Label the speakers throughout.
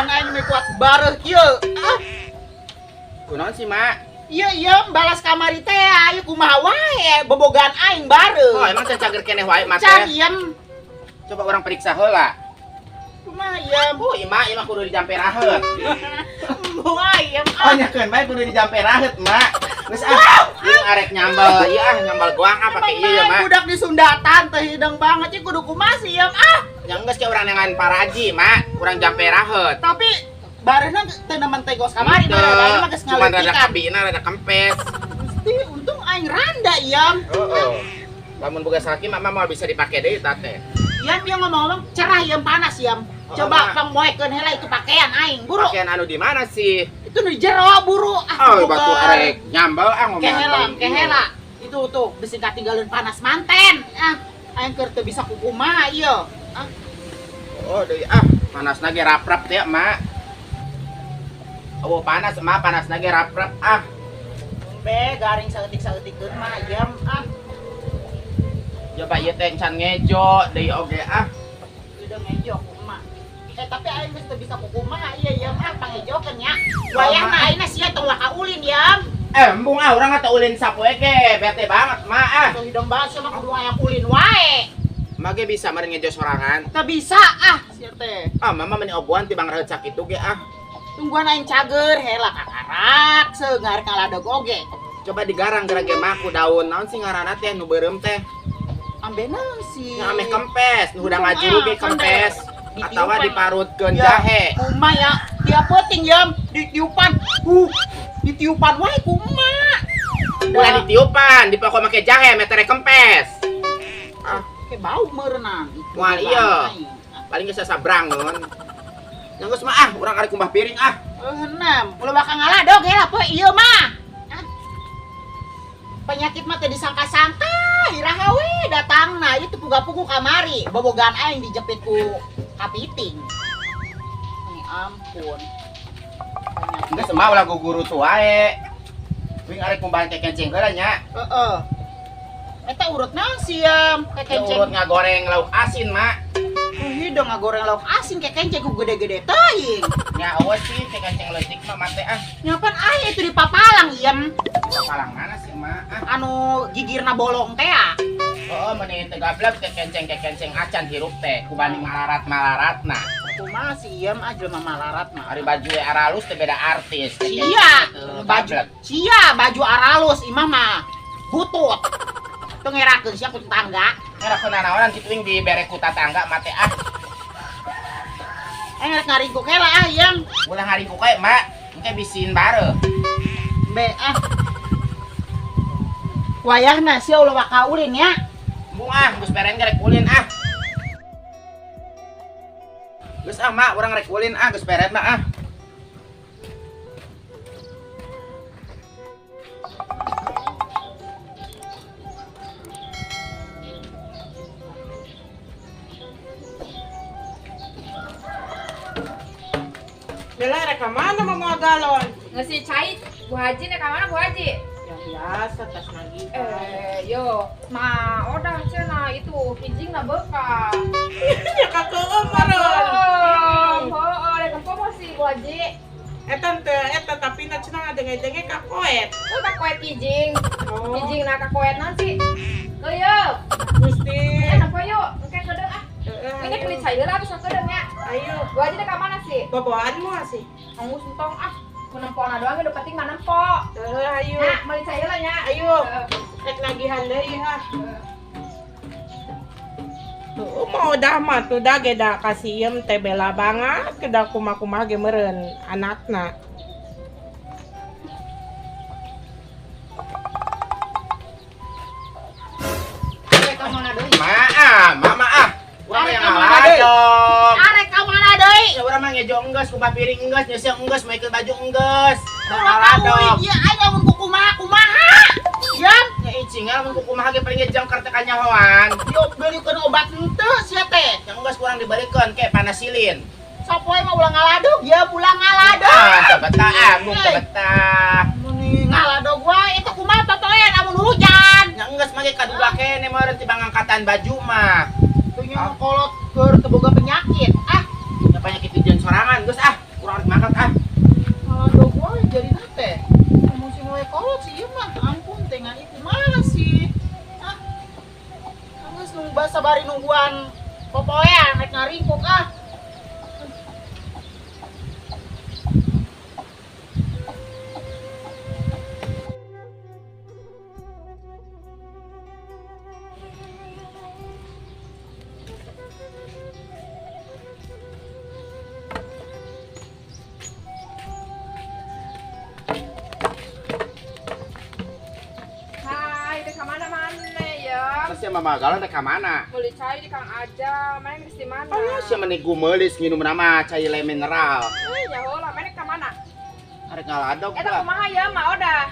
Speaker 1: bobogan aing mah kuat bareuh kieu.
Speaker 2: Kunaon sih, Mak?
Speaker 1: Iya, balas kamari teh ayo kumaha wae bobogan aing bareuh.
Speaker 2: Oh, emang teh cager keneh wae, Mak
Speaker 1: Can
Speaker 2: teh.
Speaker 1: iem.
Speaker 2: Coba orang periksa heula.
Speaker 1: Kumaha iem?
Speaker 2: Oh, ima kudu dijamperaheut.
Speaker 1: Kumaha iem?
Speaker 2: Oh, nyakeun bae kudu dijamperaheut, Mak. Geus ieu arek nyambal, nyambal goang pake ieu ya, Mak.
Speaker 1: Budak di Sundatan teh hidang banget kudu kumaha sih iem
Speaker 2: Yang geus ke urang nengan paraji, Mak. Kurang jamperaheut.
Speaker 1: Tapi bareuna teu nemen tegos kamari mah aing mah geus
Speaker 2: Cuman rada
Speaker 1: ngaleutik.
Speaker 2: kabina, rada kempes.
Speaker 1: Mesti untung aing randa iem.
Speaker 2: Heeh. Lamun boga salaki mah mau bisa dipake deui eta teh.
Speaker 1: Iem dia ngomong cerah iem panas iem. Coba pangmoekeun heula itu pakaian aing buru.
Speaker 2: Pakaian anu di mana sih?
Speaker 1: Itu di jero buru.
Speaker 2: Oh, batu arek nyambal ngomong.
Speaker 1: Kehela. Itu tuh bisi katinggalin panas manten. Aing keur teu bisa kukumaha ieu.
Speaker 2: Oh, deui panasna ge rap-rap teh, Mak. Oh, panas, Mak, panasna ge rap-rap
Speaker 1: Be garing saeutik-saeutikeun mah iem
Speaker 2: Coba ieu teh can ngejo deui oge
Speaker 1: Udah ngejok kumaha. Tapi aing geus teu bisa kukumaha ieu iem pangejokeun nya. Wayahna ayeuna sia tong laka ulin iem.
Speaker 2: Embung urang atuh ulin sapoe ge, bete banget, Mak
Speaker 1: Tong hidung baso mah kudu aya ulin wae.
Speaker 2: Mak ge bisa meureun ngejo sorangan.
Speaker 1: Teu bisa sia teh.
Speaker 2: Mama meni oboan ti Bang Raheut sakitu ge
Speaker 1: Tungguan aing cager heula kakarak seungar ngaladog oge.
Speaker 2: Coba digarang gerage mah ku daun naon sih ngaranna teh nu beureum teh.
Speaker 1: Ambena sih.
Speaker 2: Nya ame kempes, nu hudang ngajuru ge kempes. Atawa diparutkeun
Speaker 1: Ya,
Speaker 2: jahe.
Speaker 1: Kumaha ya? Dia penting iem ditiupan. Ditiupan wae kumaha.
Speaker 2: Ulah ditiupan, dipoko make jahe metere kempes.
Speaker 1: Kayak bau meureunang.
Speaker 2: Moal iya. Paling geus sabrang nun. Yang geus mah urang arek kumbah piring
Speaker 1: Enem, ulah bakal ngaladog ya poe ieu mah. Penyakit mah teh disangka-sangka, iraha we datangna ieu teh puga-pugu kamari, bobogan aing dijepit ku kapiting. Ampun.
Speaker 2: Geus mah ulah guguru tu wae. Wing arek kumbah teh kencing heula nya.
Speaker 1: Heeh. Eta urut naon sih iem?
Speaker 2: Kencing urut ngagoreng lauk asin, Mak.
Speaker 1: Hidung ngagoreng lauk asin kayak kencing ku gede-gede teuing.
Speaker 2: Nya awas sih teh kencing leutik mah mate
Speaker 1: Nyapan aya itu di papalang iem.
Speaker 2: Palang mana sih, Mak?
Speaker 1: Anu gigirna bolong teh
Speaker 2: Oh, meni teh gablek teh kencing acan hirup teh kubanding malarat-malaratna.
Speaker 1: Kumaha sih iem jelema malarat mah.
Speaker 2: Ari baju aralus teh beda artis.
Speaker 1: Sia, baju aralus imah mah butut. Teu ngerakeun sia ku tetangga.
Speaker 2: Era kenanaonan kitu ing dibere ku tatangga mate
Speaker 1: Rek ngaringkuk heula iem.
Speaker 2: Ulah ngaringkuk kae, Mak. Engke bisin bareu.
Speaker 1: Be wayahna sia ulah waka ulin ya.
Speaker 2: Embung geus beren rek ulin Geus Mak, urang rek ulin geus beren mah
Speaker 3: Bela rek mana mau galon?
Speaker 4: Ngesi cai Bu Haji nih kamana Bu Haji?
Speaker 3: Yang biasa tas lagi.
Speaker 4: Yo, nah udah cina itu hijing na bekal.
Speaker 3: Ya kakek maron.
Speaker 4: Lek kempo masih Bu Haji.
Speaker 3: Eta tapi na cenah denge-denge kakoet.
Speaker 4: Tuh kakoet hijing.
Speaker 3: Oh,
Speaker 4: Hijing na kakoet nanti. Keuyeuk.
Speaker 3: Gusti.
Speaker 4: Napa yuk? Engke kedeung Ini kulit sayur lah bisa kedeung ya.
Speaker 3: Ayo.
Speaker 4: Bu Haji nih kamana sih?
Speaker 3: Bawaanmu sih.
Speaker 4: Anggus entong menempona doang udah penting mah nempok.
Speaker 3: Ayo.
Speaker 4: Nah, meuli sayur lah nya.
Speaker 3: Ayo. Rek nagihan deui Tuh mau dah mah tuh dah geda kasih teh bela banget kedah kumaha ge meureun anakna.
Speaker 2: Urang yang ngaladog.
Speaker 1: Arek ka mana deui?
Speaker 2: Ya urang mah ngejo enggeus, kumbah piring enggeus, nyeuseung enggeus, maikeun baju enggeus.
Speaker 1: Ngaladog. Ieu aing lamun ku kumaha? Iem,
Speaker 2: Nya icing lamun ku kumaha ge paling ngejang kartu kanyahoan.
Speaker 1: dibelikeun obat henteu sia teh.
Speaker 2: Yang enggeus kurang dibarikeun ke panasilin.
Speaker 1: Sapoe mah ulah ngaladog, ya pulang ngaladog.
Speaker 2: Coba tah,
Speaker 1: Muni ngaladog wae itu kumaha patoen amun hujan.
Speaker 2: Yang enggeus mah ge kaduga kene meureun tibang angkatan baju mah.
Speaker 1: Teu nya kolot keur teu boga penyakit.
Speaker 2: Ya penyakit ijeun sorangan geus
Speaker 1: buan popoya rek ngaripok ah.
Speaker 4: Hai, di kemana-mana ya?
Speaker 2: Terus siya mamagalan teh ka mana?
Speaker 4: Beli cai di Kang Aja, main di mana?
Speaker 2: Oh, siya menigu melis nginum nama cai le mineral.
Speaker 4: Ya lah, main ke mana?
Speaker 2: Arek ngaladog
Speaker 4: Eta
Speaker 2: lah.
Speaker 4: kumaha ya, mah udah.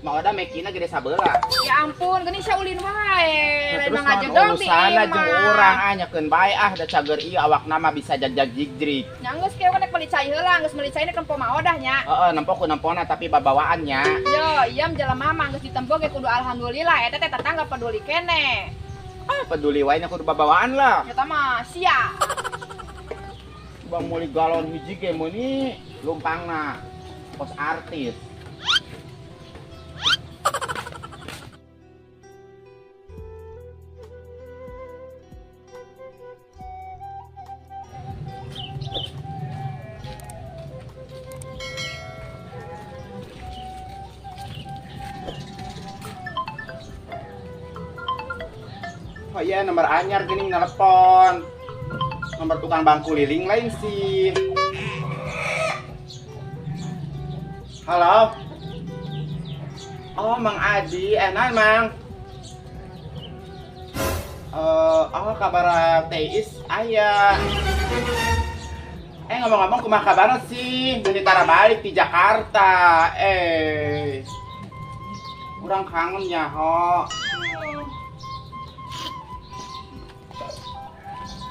Speaker 2: Mau ada mekina gede sabeula.
Speaker 4: Ya ampun, gini sia ulin wae. Lain
Speaker 2: Terus
Speaker 4: mah aja
Speaker 2: naon
Speaker 4: dong di
Speaker 2: urusana
Speaker 4: imah.
Speaker 2: jeung urang nyakeun bae da cager ieu awak nama bisa jagjag jigdrig.
Speaker 4: Nya geus kieu nek beli cai heula, geus meuli cai nek kempo mah odahnya.
Speaker 2: Heeh, nempok ku nempona tapi babawaannya.
Speaker 4: Yo, iam jelema mah geus ditempo ge kudu alhamdulillah eta teh tetangga peduli kene.
Speaker 2: Peduli wae nya kudu babawaan lah.
Speaker 4: Eta mah sia.
Speaker 2: Bang muli galon hiji ge meuni lumpangna pos artis. Oh iya, nomor anyar gini nelpon. Nomor tukang bangku liling lain sih. Halo. Oh, Mang Adi, enak Mang. Oh kabar Teis aya. Ngomong-ngomong kumaha kabar sih? Geuni tara balik di Jakarta. Urang kangen ya, ho.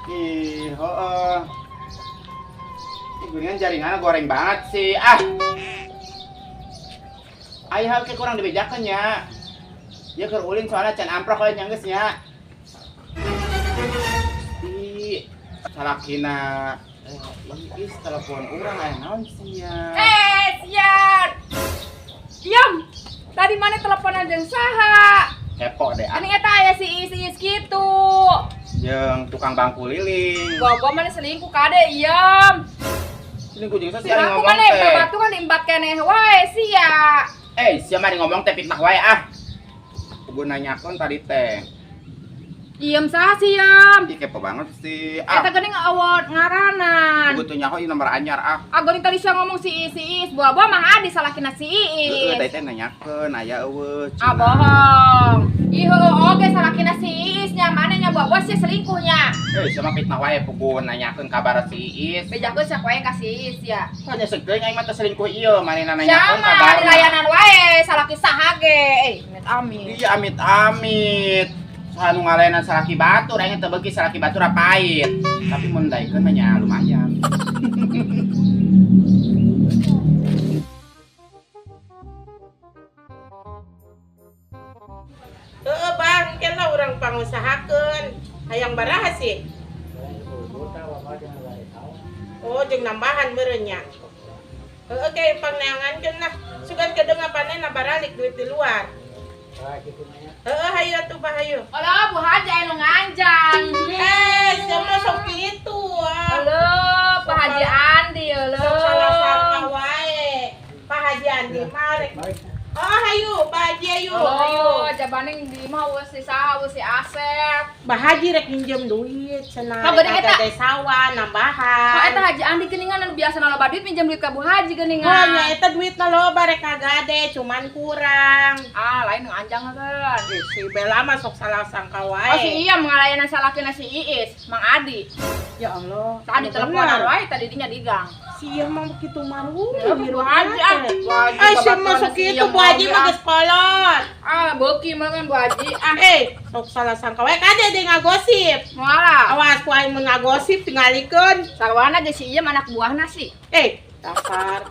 Speaker 2: Ih, heeh. Geuningan jaringanna goreng banget sih. Aya hal ke kurang dibejakeun nya. Dia keur ulin soalnya can amprok we nya geus nya. Di salakina is telepon urang aya naon sih nya.
Speaker 4: Sian. Diam. Tadi mana teleponan jeung saha?
Speaker 2: Kepo deh.
Speaker 4: Ani eta aya si Is kitu.
Speaker 2: Jeung tukang bangku liling.
Speaker 4: Gua mana selingkuh kade iam.
Speaker 2: Ini ku jeung
Speaker 4: Si
Speaker 2: sasi
Speaker 4: aku
Speaker 2: ngomong
Speaker 4: mana
Speaker 2: teh.
Speaker 4: berbatu kan diembat keneh wae sia.
Speaker 2: Sia mari ngomong teh fitnah wae Kudu nanyakeun tadi teh.
Speaker 4: Iem saha sih iam?
Speaker 2: Ih kepo banget sih.
Speaker 4: Eta geuning awot ngaranan.
Speaker 2: Kudu nyaho ieu nomor anyar
Speaker 4: Geuning tadi sia ngomong si Is. Buah-buah Mang Adi salakina si
Speaker 2: Heeh,
Speaker 4: Is.
Speaker 2: teh teh nanyakeun aya eueuh.
Speaker 4: Bohong. Ih oge salakina si Is nya mana nya buah-buah sia selingkuhnya.
Speaker 2: Sama fitnah wae kudu nanyakeun kabar si Iis.
Speaker 4: Bejakeun sak wae ka si Is ya.
Speaker 2: Hanya segeung aing mah teh selingkuh ieu, manehna nanyakeun
Speaker 4: Sama
Speaker 2: kabar.
Speaker 4: di layanan wae salaki saha ge. Amit.
Speaker 2: Iya amit-amit. Sanu ngalayanan salaki batur, aing teh beuki salaki batur pahit. Tapi mun daekeun mah nya lumayan.
Speaker 3: Bang, kenapa orang pangusahakeun? Hayang baraha sih? Oh, jeung nambahan meureun nya. Oke, pangneangankeun lah. Sugan kedeung apanena baralik duit di luar. Hayu atuh bahayu.
Speaker 4: Alah, Bu Haji anu nganjang.
Speaker 3: Sama sok kitu.
Speaker 4: Halo, Pak Haji Andi, halo.
Speaker 3: Sok salah-salah wae. Pak Haji Andi mah rek. Oh, hayu, Pak Haji ayu.
Speaker 4: Halo, jabaning di mah wes si saha wes si Asep.
Speaker 3: Pak Haji rek minjem duit cenah.
Speaker 4: Ka geuning eta.
Speaker 3: Teh sawah nambahan.
Speaker 4: Ka eta Haji Andi geuningan anu biasa loba duit minjem duit ka Bu Haji
Speaker 3: Oh,
Speaker 4: geuningan.
Speaker 3: nya eta duitna loba rek kagade, cuman kurang.
Speaker 4: Lain nu anjang kan.
Speaker 3: Si Bella mah sok salah sangka wae.
Speaker 4: Oh si iya ngalayanan salakina si Iis, Mang Adi.
Speaker 3: Ya Allah.
Speaker 4: Tadi teleponan wae tadi dinya digang.
Speaker 3: Si ieu mah kitu maru.
Speaker 4: Bu Haji
Speaker 3: Sia masuk kitu Bu Haji mah geus kolot.
Speaker 4: Beuki mah kan Bu Haji.
Speaker 3: Sok salah sangka wae kade deui ngagosip.
Speaker 4: Moala.
Speaker 3: Awas ku aing mun ngagosip tingalikeun.
Speaker 4: Sarwana ge si iya anak buahna sih.
Speaker 3: Dasar.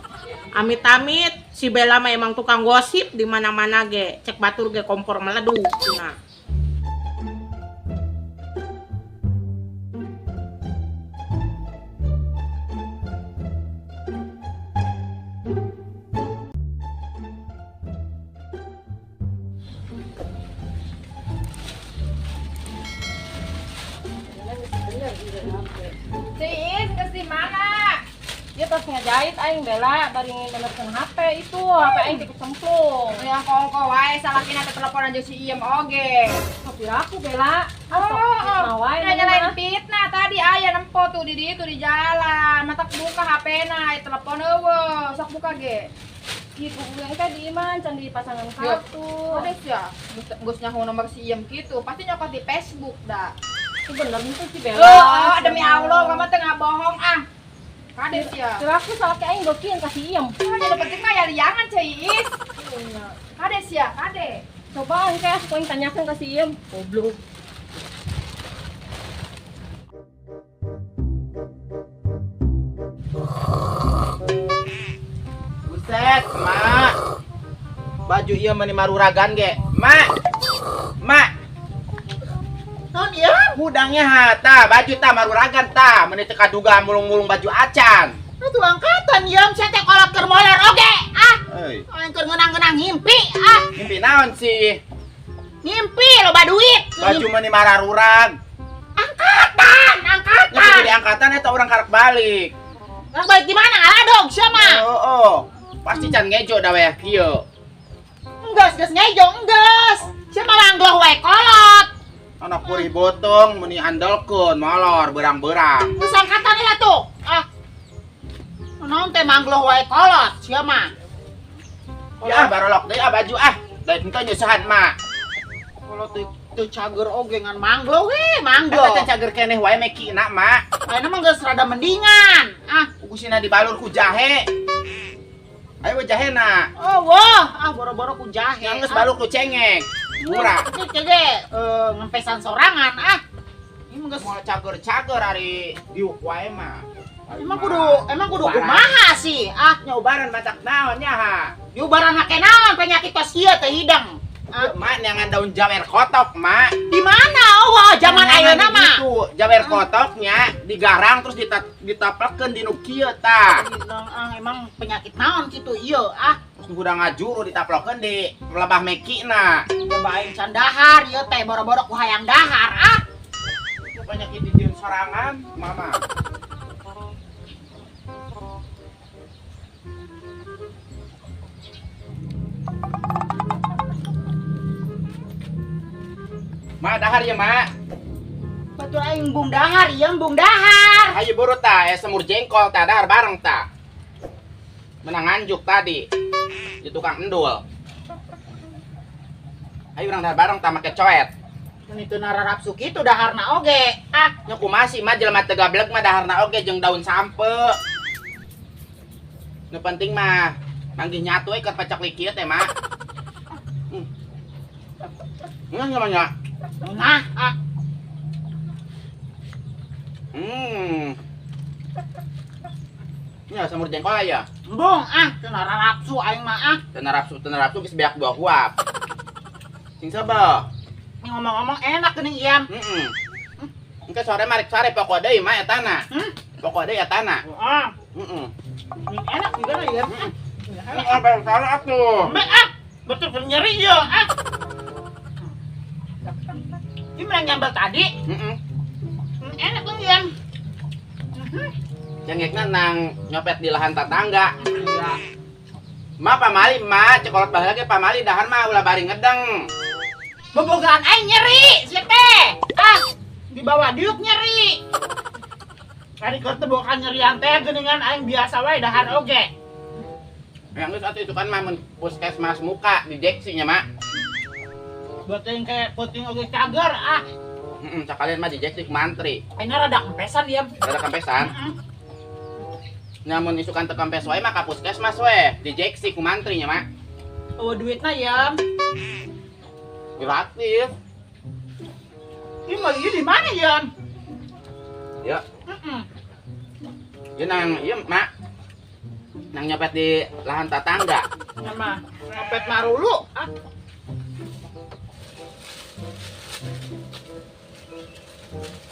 Speaker 3: Amit-amit si Bella mah emang tukang gosip di mana-mana ge. Cek batur ge kompor meleduk cenah.
Speaker 4: terus ngejahit aing bela bari benerkeun HP itu, HP aing teh kecemplung.
Speaker 1: Yang kongko wae salakina teh teleponan jeung si Iem oge.
Speaker 4: Tapi aku bela.
Speaker 1: Oh, nyalain fitnah tadi aya nempo tuh di ditu di jalan. Mata buka HP-na, telepon eueuh, sok buka ge.
Speaker 4: Gitu yang teh di iman can di pasangan kartu.
Speaker 1: Ades ya, geus nyaho nomor si Iem kitu, pasti nyokot di Facebook dah.
Speaker 4: Itu bener itu si Bella.
Speaker 1: Oh, demi Allah, kamu teh bohong ah. Kades ya.
Speaker 4: Kira aku salah ke aing dokin kasih iem.
Speaker 1: Jadi penting mah ya liangan Ceis. Kades ya, kade.
Speaker 4: Coba engke aku yang tanyakan kasih iem. Goblok.
Speaker 2: Buset, mak. Baju ieu meni maruragan ge. Mak. Mak.
Speaker 1: Non ieu?
Speaker 2: Budangnya hata, baju ta maruragan ta, meni teu kaduga mulung-mulung baju acan.
Speaker 1: Itu angkatan Iem, saya teh kolot keur molor oge. Ah,
Speaker 2: Euy,
Speaker 1: yang keur ngeunang-ngeunang ngimpi. Ah,
Speaker 2: mimpi naon sih?
Speaker 1: ngimpi loba duit.
Speaker 2: Baju meni mararurag.
Speaker 1: Angkatan,
Speaker 2: Nya
Speaker 1: angkatan.
Speaker 2: di angkatan eta urang karek balik.
Speaker 1: Nang balik di mana? Aladog sama.
Speaker 2: Oh. Pasti can ngejo da we kieu.
Speaker 1: Geus ngejo, geus. Siapa mangloh wae kolot.
Speaker 2: Anak puri botong meni andelkeun molor berang-berang.
Speaker 1: Geus angkatan ya tuh. Ah. Naon teh mangloh wae kolot, sia mah.
Speaker 2: Ya barolok deui baju Daek engke nyusahan mak.
Speaker 1: Kalau teu cager oge ngan mangloh we,
Speaker 2: Eta
Speaker 1: mangloh.
Speaker 2: teh cager keneh wae mekina mak.
Speaker 1: Ayeuna mah geus rada mendingan. Ah,
Speaker 2: Ugusina dibalur ku jahe. Ayo we jahena.
Speaker 1: oh wah, boro-boro ku jahe.
Speaker 2: Yang geus balur ku cengeng. Murah.
Speaker 1: Ini kege ngempesan sorangan. Ah. Ini mah geus
Speaker 2: Mau cager-cager ari diuk wae mah.
Speaker 1: emang kudu kumaha sih? Ah,
Speaker 2: nyobaran macak naon nya ha.
Speaker 1: nyubaran hake naon penyakit tos ieu teh hidang. Ah,
Speaker 2: Mak nyangan daun jawer kotok mak.
Speaker 1: di mana? Oh, zaman ayeuna mah.
Speaker 2: Itu jawer kotoknya digarang terus ditaplekeun di nu kieu tah.
Speaker 1: Emang penyakit naon kitu ieu? Ah,
Speaker 2: Terus udah ngajuru ditaplekeun di lebah mekina.
Speaker 1: coba aing can dahar ieu teh boro-boro ku hayang dahar. Ah,
Speaker 2: Penyakit di dieun sorangan, mama. Mak dahar ya mak.
Speaker 1: betul aing bung dahar, ieu bung dahar.
Speaker 2: Ayo buru ta, semur jengkol ta dahar bareng ta. Menang anjuk tadi di tukang endul. Ayo urang dahar bareng ta make coet.
Speaker 1: Mun itu nararapsu kitu daharna oge. Ah,
Speaker 2: Nya kumasi mah jelema teu gablek mah daharna oge jeung daun sampe. Nu penting mah manggih nyatu we keur pecek li kieu teh mak. Nya.
Speaker 1: nah, ah.
Speaker 2: Ya semur jengkol aya.
Speaker 1: Embung, teu nararapsu aing mah ah.
Speaker 2: Teu narapsu geus beak buah huap. Sing sabah.
Speaker 1: Ini ngomong-ngomong enak geuning iam.
Speaker 2: Engke sore mari sore pokok deui mah etana. Pokok deui etana.
Speaker 1: Ah,
Speaker 2: Heeh.
Speaker 1: ini enak juga lah iam.
Speaker 2: Apa salah atuh?
Speaker 1: Mbak, betul betul nyeri ya. Ini yang nyambel tadi.
Speaker 2: Heeh.
Speaker 1: Enak lah iam.
Speaker 2: Cengekna nang nyopet di lahan tetangga.
Speaker 1: Iya.
Speaker 2: Ma pamali ma, cekolot baheula ge pamali dahar mah ulah bari ngedeng.
Speaker 1: Bobogan aing nyeri, siapa? Di bawah diuk nyeri. Kali keur teu bokan nyerian teh geuningan aing biasa wae dahar oge.
Speaker 2: Yang geus atuh itu kan mah mun puskesmas muka di Jeksi nya mak.
Speaker 1: Beuting kayak puting oge cager
Speaker 2: Heeh, sakalian mah di Jeksi ku mantri.
Speaker 1: Aing rada kempesan iam.
Speaker 2: Ada kampesan. Namun isukan teu kempes wae mah ka puskesmas we, di Jeksi ku mantri nya mak.
Speaker 1: Oh duitna iam.
Speaker 2: Gratis.
Speaker 1: Ini mah ieu di mana iam?
Speaker 2: Ya, ieu nang ieu mak. Nang nyopet di lahan tetangga.
Speaker 1: Nama ngopet marulu.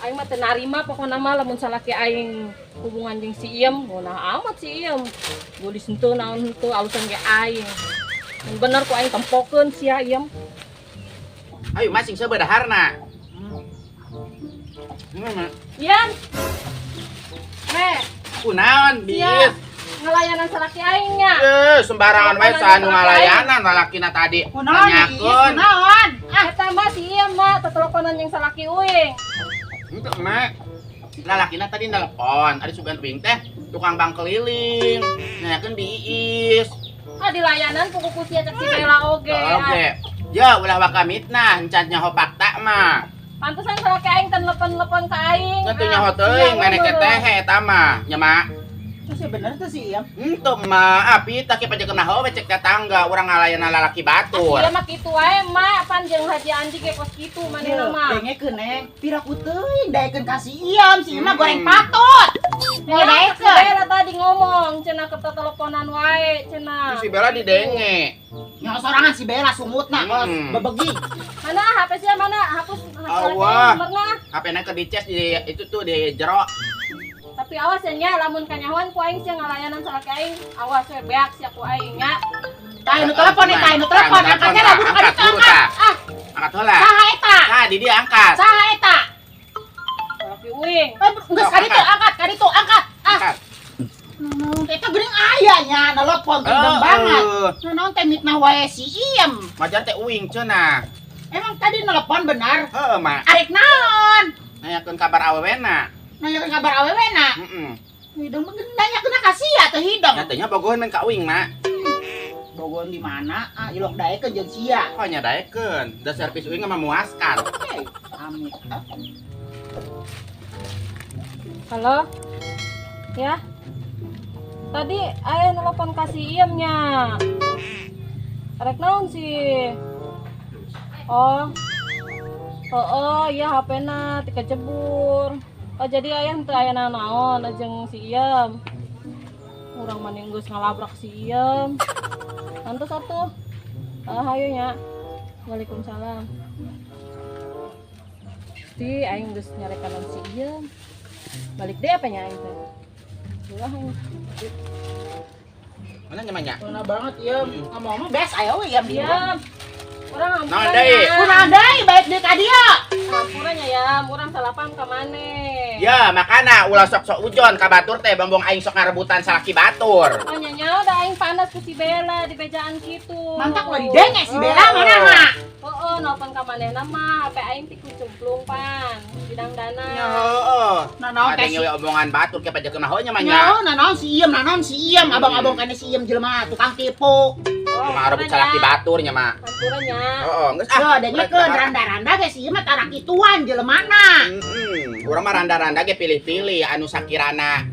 Speaker 4: Aing mah teu narima pokona mah lamun salaki aing hubungan jeung si Iem, nah amat si Iem. Gua disentuh naon henteu alusan ge aing. Mun bener ku aing tempokeun sia Iem.
Speaker 2: Ayo masing sebedaharna.
Speaker 4: Iem.
Speaker 2: Kunaon bis?
Speaker 4: ngelayanan salaki aing nya.
Speaker 2: Sembarangan wae anu ngalayanan lalakina tadi.
Speaker 1: Kunaon iis
Speaker 2: Nanyakeun.
Speaker 1: kunaon?
Speaker 4: Eta mah si ieu mah teteleponan yang salaki uing.
Speaker 2: Henteu mak. Lalakina tadi nelpon, ada sugan uing teh tukang bang keliling. Nanyakeun di Iis.
Speaker 4: Ah di layanan puku sia cek si Bella oge.
Speaker 2: Oke. Ya ulah wakamitna encatnya hopak tak mah.
Speaker 4: Pantesan salaki aing teh telepon ka aing.
Speaker 2: Ngetu nyaho teuing meneke teh eta mah, nya mak.
Speaker 1: Terus bener tuh si Iem.
Speaker 2: Henteu mah, api tak pajekeun naho we cek tetangga urang ngalayanan lalaki batur.
Speaker 4: Ieu mah kitu wae mak pan jeung Haji Andi ge kos kitu manehna mah.
Speaker 1: Dengekeun neng, piraku teuing daekeun ka si Iem, si Iem mah goreng patut.
Speaker 4: Ya
Speaker 1: daekeun.
Speaker 4: si Bella tadi ngomong cenah ke teleponan wae cenah.
Speaker 2: Si Bella didenge.
Speaker 1: Nya sorangan si Bella sumutna kos bebegi.
Speaker 4: Mana HP sia mana? Hapus
Speaker 2: Awah.
Speaker 4: nomorna.
Speaker 2: HP-na ke dicas di itu tuh di jero.
Speaker 4: Tapi awas ya nya lamun kanyahoan ku aing sia ngalayanan salaki aing. Awas we beak sia ku aing nya.
Speaker 1: Tah nu telepon nih, tah nu telepon angkatnya lah bukan
Speaker 2: Angkat dulu,
Speaker 1: angkat.
Speaker 2: tah. Angkat heula.
Speaker 1: Saha eta?
Speaker 2: Tah, di dia angkat.
Speaker 1: Saha eta?
Speaker 4: Salaki uing.
Speaker 1: Geus ka ditu angkat, ka ditu angkat.
Speaker 2: Angkat.
Speaker 1: Eta geuning aya nya nelpon gendeng banget. Naon teh mitnah wae si Iem.
Speaker 2: Majan teh uing cenah.
Speaker 1: Emang tadi nelpon benar?
Speaker 2: Heuh, mak.
Speaker 1: Arek naon?
Speaker 2: Nanyakeun kabar awewena.
Speaker 1: Nanyakeun kabar awewena.
Speaker 2: Heeh.
Speaker 1: Hidung mah nanyakeun ka sia teh hidung.
Speaker 2: Nyatanya bogohan main ka uing, mak.
Speaker 1: Bogohan di mana? Ah, ilok daekeun jeung sia.
Speaker 2: Oh, nyadaekeun. Da servis uing mah memuaskan.
Speaker 1: Hei, amit.
Speaker 4: Halo? Ya? Tadi aya nelpon ka si Iem nya. Arek naon sih? Oh. Oh, iya HP-na ti kecebur. Oh, jadi aya henteu aya naon jeung si Iem. Urang maning geus ngalabrak si Iem. Antos atuh. Hayu nya. Waalaikumsalam. Ti aing geus nyarekan si Iem. Balik deh apa nya aing teh? Ulah aing.
Speaker 2: Mana nyamanya?
Speaker 1: Euna banget Iem. Ngomong-ngomong beas aya we Iem dia.
Speaker 4: Iem. Urang
Speaker 2: Naon
Speaker 4: ampuran
Speaker 2: deui?
Speaker 4: nya.
Speaker 1: Kunaon deui baik deui ka dia?
Speaker 4: Ampurannya ya, urang salapan ka maneh.
Speaker 2: Ya, makana ulah sok-sok ujon ka batur teh bambung aing sok ngarebutan salaki batur.
Speaker 4: Oh nyanya udah aing panas ku si Bella di bejaan kitu.
Speaker 1: Mantak ulah didenge si Bella mana mah?
Speaker 4: Oh, nelpon ka manehna mah, HP aing ti kucumplung pan. Bidang dana.
Speaker 2: Ya, heeh.
Speaker 1: Naon
Speaker 2: Ada
Speaker 1: teh si
Speaker 2: ngewe omongan batur ke pajekeun naho nya mah nya.
Speaker 1: Naon naon si Iem, naon si Iem, abang-abang kana si Iem jelema tukang tipu.
Speaker 2: Cuma ngarebut salaki batur nya mah.
Speaker 4: Ampurannya.
Speaker 2: Heeh, geus
Speaker 1: Yo, da nyekeun randa-randa ge si Iem mah tara kituan jelemana.
Speaker 2: Urang mah randa-randa ge pilih-pilih anu sakirana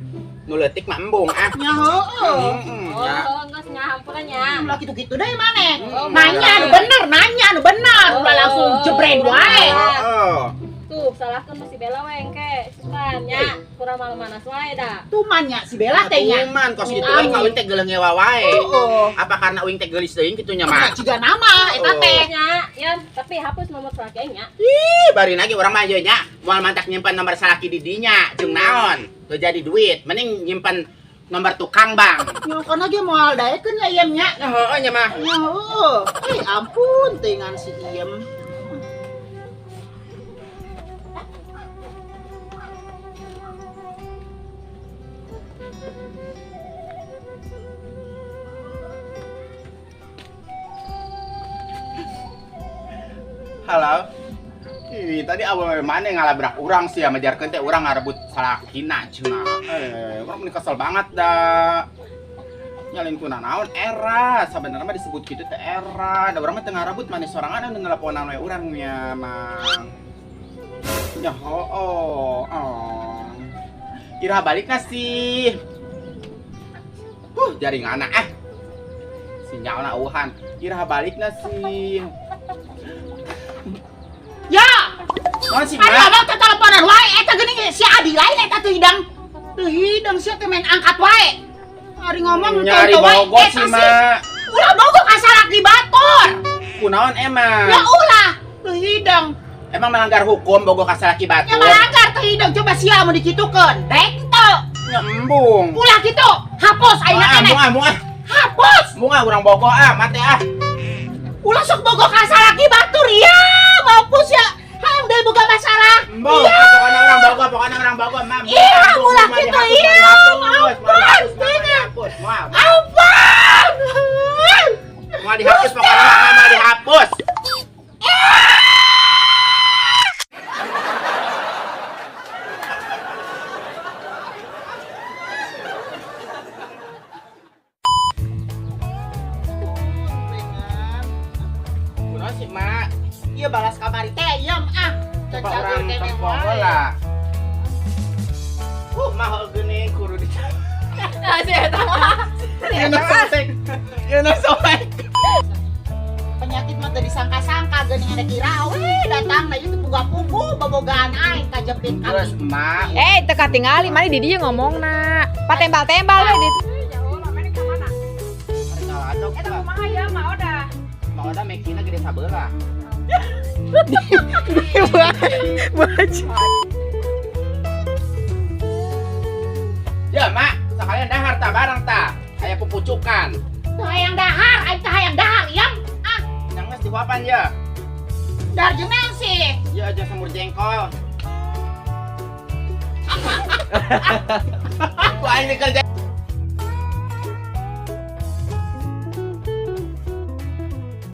Speaker 2: nu leutik mah embung ah.
Speaker 1: Nya heueuh.
Speaker 2: Ya.
Speaker 4: Oh, geus nya ampurannya.
Speaker 1: Ulah kitu-kitu deui maneh.
Speaker 4: Oh,
Speaker 1: Nanya anu bener, nanya anu bener. Ulah langsung jebret wae.
Speaker 2: Heeh.
Speaker 4: Tuh, salahkeun si Bella wae engke. Sukan nya, kurang manas wae da.
Speaker 1: Tumannya si Bella teh nya.
Speaker 2: Tuman kos kitu we ka uing teh geuleuh ngewa wae.
Speaker 1: Heeh.
Speaker 2: Apa karena uing teh geulis teuing kitu nya
Speaker 1: Mana
Speaker 2: mah?
Speaker 1: ciga nama eta teh.
Speaker 4: Nya, ya, tapi hapus nomor salaki aing nya.
Speaker 2: Ih, bari lagi urang mah ieu nya. Moal mantak nyimpen nomor salaki di dinya jeung naon? Teu jadi duit, mending nyimpen nomor tukang bang.
Speaker 1: Nya kana ge moal daekeun ya Iem nya.
Speaker 2: Ya heeh nya mah.
Speaker 1: Ya heueuh. Ampun teuingan si Iem.
Speaker 2: Halo. Ih, tadi awal mana ngalabrak urang sih, majarkeun teh urang ngarebut salakina cenah. Urang meni kesel banget dah. Nyalin kuna naon era, sabenerna mah disebut kitu teh era. Da urang mah teu ngarebut maneh sorangan anu ngeleponan we urang nya, Mang. Ya oh. Ira balikna sih. Jaringanna sinyalna eueuhan. Ira balikna sih.
Speaker 1: Ya,
Speaker 2: Naon sih,
Speaker 1: anu
Speaker 2: Mak?
Speaker 1: abang teh teleponan wae eta geuning si Adi lain eta teh hidang. Teu hidang sia teh main angkat wae. Ari ngomong
Speaker 2: Nyari
Speaker 1: teu wae
Speaker 2: bogot
Speaker 1: eta
Speaker 2: sih, Mak.
Speaker 1: Ulah bogo ka salaki batur.
Speaker 2: Kunaon emang?
Speaker 1: Ya ulah, teu hidang.
Speaker 2: Emang melanggar hukum bogo ka salaki batur?
Speaker 1: Ya melanggar teu hidang coba sia mun dikitukeun. Rek teu.
Speaker 2: Ya embung.
Speaker 1: Ulah kitu, hapus ayeuna keneh.
Speaker 2: Muah.
Speaker 1: Hapus.
Speaker 2: Muah urang bogo mate
Speaker 1: Ulah sok bogo ka salaki batur ya. Mampus ya. Hayang deui boga masalah.
Speaker 2: Embung,
Speaker 1: Iya.
Speaker 2: pokoknya orang bogo, Mam.
Speaker 1: Iya, ulah kitu iya. Ampun, tinggal.
Speaker 2: dihapus, moal.
Speaker 1: Apa?
Speaker 2: Moal dihapus pokoknya mah moal dihapus. Kunaon sih, Mak?
Speaker 1: Iya balas kamari teh yam ah.
Speaker 2: Coba orang tepok heula. Mah geuning kudu di.
Speaker 4: Asih eta mah.
Speaker 2: Yeuna sobek.
Speaker 1: Penyakit mah teu disangka-sangka geuning ada kira we datang na ieu puga-pugu bobogaan aing kajepit
Speaker 2: Terus
Speaker 1: kami.
Speaker 2: Mak,
Speaker 5: Teka tingali mana di dia ngomongna. Patembal-tembal we di.
Speaker 3: Ya Allah, mana ke mana?
Speaker 2: hari ngaladok
Speaker 3: Eta
Speaker 2: Pak.
Speaker 3: kumaha ya, Mak Oda?
Speaker 2: Mak Oda mekina gede sabeula. Ya, Mak, sekalian dahar ta bareng ta. Aya pupucukan.
Speaker 1: Teu hayang dahar, aing teh hayang dahar yam. Ah,
Speaker 2: Yang geus diuapan ya.
Speaker 1: dar jeung sih.
Speaker 2: Ya aja semur jengkol. Aku aing kerja